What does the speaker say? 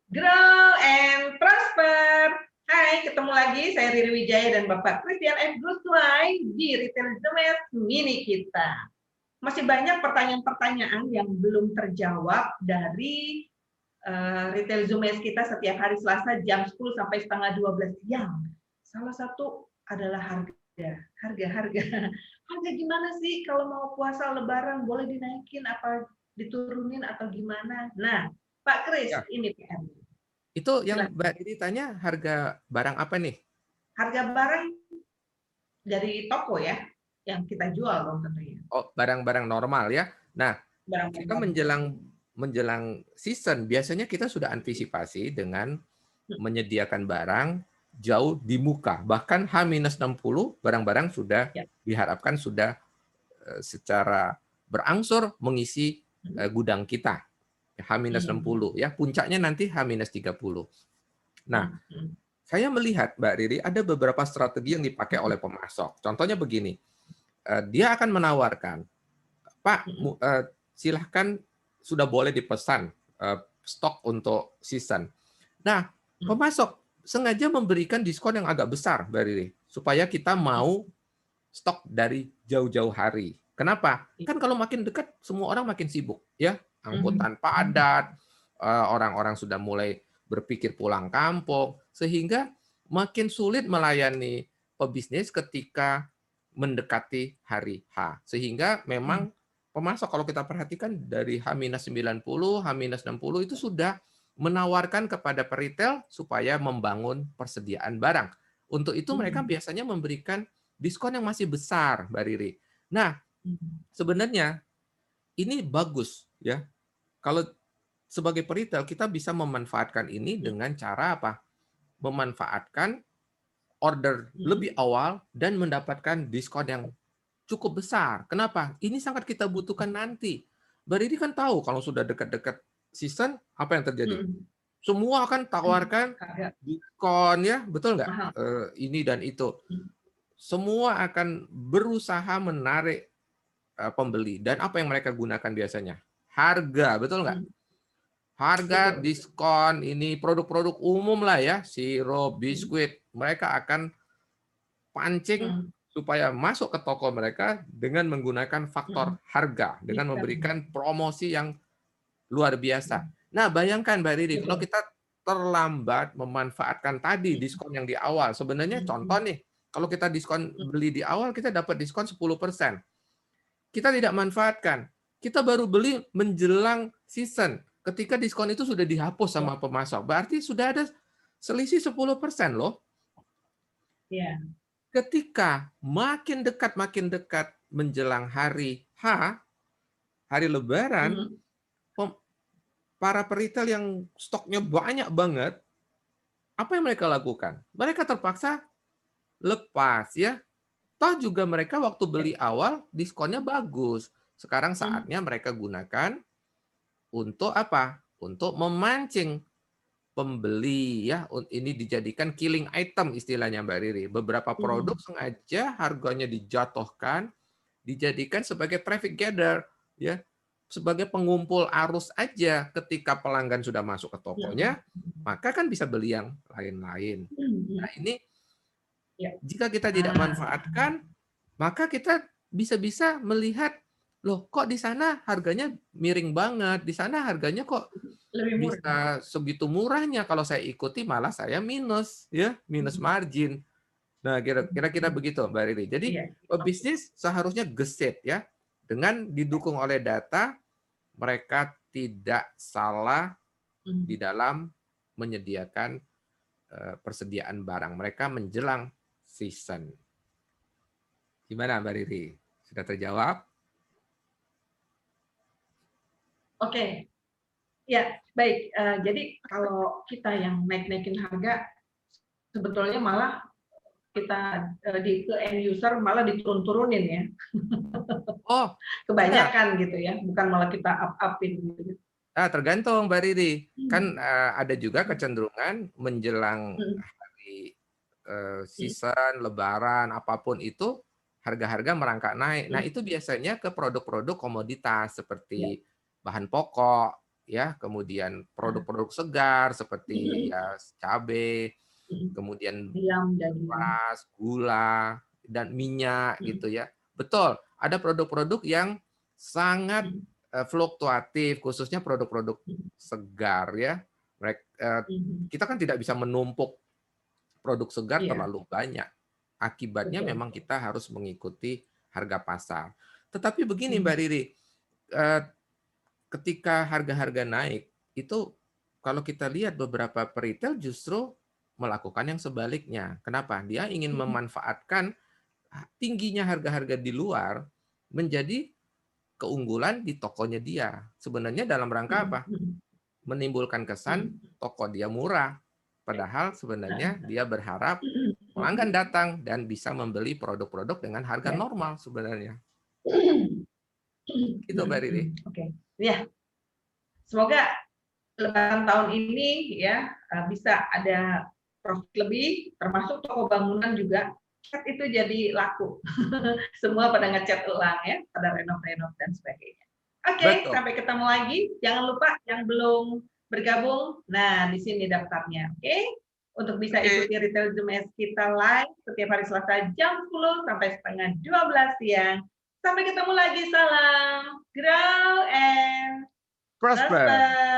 Grow and prosper. Hai, ketemu lagi saya Riri Wijaya dan Bapak Christian F. Guswai di Retail Zomes Mini kita. Masih banyak pertanyaan-pertanyaan yang belum terjawab dari Retail Zomes kita setiap hari Selasa jam 10 sampai setengah 12 siang. Salah satu adalah harga. Harga gimana sih kalau mau puasa Lebaran, boleh dinaikin apa diturunin atau gimana? Nah, Pak Kris, Ya, ini PR. itu yang Silakan. Mbak Riri tanya harga barang apa nih? Harga barang dari toko ya, yang kita jual dong tentunya. Oh, barang-barang normal ya. Nah, Barang-barang kita normal. menjelang season, biasanya kita sudah antisipasi dengan menyediakan barang jauh di muka. Bahkan H-60 barang-barang sudah Ya. diharapkan sudah secara berangsur mengisi gudang kita. H-60 ya, puncaknya nanti H-30. Nah, saya melihat Mbak Riri ada beberapa strategi yang dipakai oleh pemasok. Contohnya begini, dia akan menawarkan, Pak, silahkan sudah boleh dipesan stok untuk season. Nah, pemasok sengaja memberikan diskon yang agak besar, Mbak Riri, supaya kita mau stok dari jauh-jauh hari. Kenapa? Kan kalau makin dekat, semua orang makin sibuk, ya. Angkutan padat, orang-orang sudah mulai berpikir pulang kampung, sehingga makin sulit melayani pebisnis ketika mendekati hari H. Sehingga memang pemasok kalau kita perhatikan dari H-90, H-60 itu sudah menawarkan kepada peritel supaya membangun persediaan barang. Untuk itu mereka biasanya memberikan diskon yang masih besar, Mbak Riri. Nah, sebenarnya ini bagus ya. Kalau sebagai peritel kita bisa memanfaatkan ini dengan cara apa? Memanfaatkan order lebih awal dan mendapatkan diskon yang cukup besar. Kenapa? Ini sangat kita butuhkan nanti. Mbak Riri kan tahu kalau sudah dekat-dekat season, apa yang terjadi? Semua akan tawarkan Harga diskon ya, betul nggak? mahal. Ini dan itu. Semua akan berusaha menarik pembeli. Dan apa yang mereka gunakan biasanya? Harga, betul nggak? Harga, Betul. diskon, ini produk-produk umum lah ya, sirup, biskuit. Mereka akan pancing supaya masuk ke toko mereka dengan menggunakan faktor harga, dengan memberikan promosi yang luar biasa. Nah, bayangkan Mbak Riri, kalau Betul. kita terlambat memanfaatkan tadi diskon yang di awal, sebenarnya contoh nih, kalau kita diskon beli di awal, kita dapat diskon 10%. Kita tidak manfaatkan. Kita baru beli menjelang season. Ketika diskon itu sudah dihapus sama pemasok, berarti sudah ada selisih 10% loh. Ya. Ketika makin dekat menjelang hari H, hari Lebaran, para peritel yang stoknya banyak banget, apa yang mereka lakukan? Mereka terpaksa lepas ya. Toh juga mereka waktu beli awal diskonnya bagus. Sekarang saatnya mereka gunakan untuk apa? Untuk memancing pembeli ya. Ini dijadikan killing item istilahnya Mbak Riri. Beberapa produk sengaja harganya dijatuhkan, dijadikan sebagai traffic gather ya. Sebagai pengumpul arus aja ketika pelanggan sudah masuk ke tokonya, maka kan bisa beli yang lain-lain. Nah, ini jika kita tidak manfaatkan, maka kita bisa-bisa melihat, loh kok di sana harganya miring banget, di sana harganya kok Lebih murah. bisa segitu murahnya, kalau saya ikuti malah saya minus, ya minus margin. Nah, kira-kira begitu Mbak Riri. Jadi pebisnis seharusnya gesit ya, dengan didukung oleh data, mereka tidak salah di dalam menyediakan persediaan barang mereka menjelang season. Gimana Mbak Riri? Sudah terjawab? Oke. Ya, baik. Jadi kalau kita yang naik-naikin harga, sebetulnya malah kita ke end user malah diturun-turunin ya. Oh, iya. Kebanyakan gitu ya, bukan malah kita up-upin gitu. Tergantung Mbak Riri. Kan ada juga kecenderungan menjelang hari season, lebaran, apapun itu, harga-harga merangkak naik. Nah, itu biasanya ke produk-produk komoditas seperti bahan pokok, ya, kemudian produk-produk segar seperti ya cabai, kemudian Diam dan beras, gula, dan minyak gitu ya. Betul, ada produk-produk yang sangat fluktuatif, khususnya produk-produk segar ya. Kita kan tidak bisa menumpuk produk segar Iya, terlalu banyak. Akibatnya betul. memang kita harus mengikuti harga pasar. Tetapi begini Mbak Hmm. Riri, ketika harga-harga naik, itu kalau kita lihat beberapa peritel justru melakukan yang sebaliknya. Kenapa? Dia ingin memanfaatkan tingginya harga-harga di luar menjadi keunggulan di tokonya dia. Sebenarnya dalam rangka apa? Menimbulkan kesan toko dia murah. Padahal sebenarnya dia berharap pelanggan datang dan bisa membeli produk-produk dengan harga Ya. normal sebenarnya. Itu Mbak Riri. Oke. Ya, semoga Lebaran tahun ini ya bisa ada profit lebih, termasuk toko bangunan juga. Cat itu jadi laku. Semua pada ngecat ulang ya, pada renov-renov dan sebagainya. Oke, Betul. sampai ketemu lagi. Jangan lupa yang belum bergabung, nah di sini daftarnya. Oke, untuk bisa ikuti Retail Zoom kita live setiap hari Selasa jam 10 sampai setengah 12 siang. Sampai ketemu lagi, salam grow and Prosper. prosper.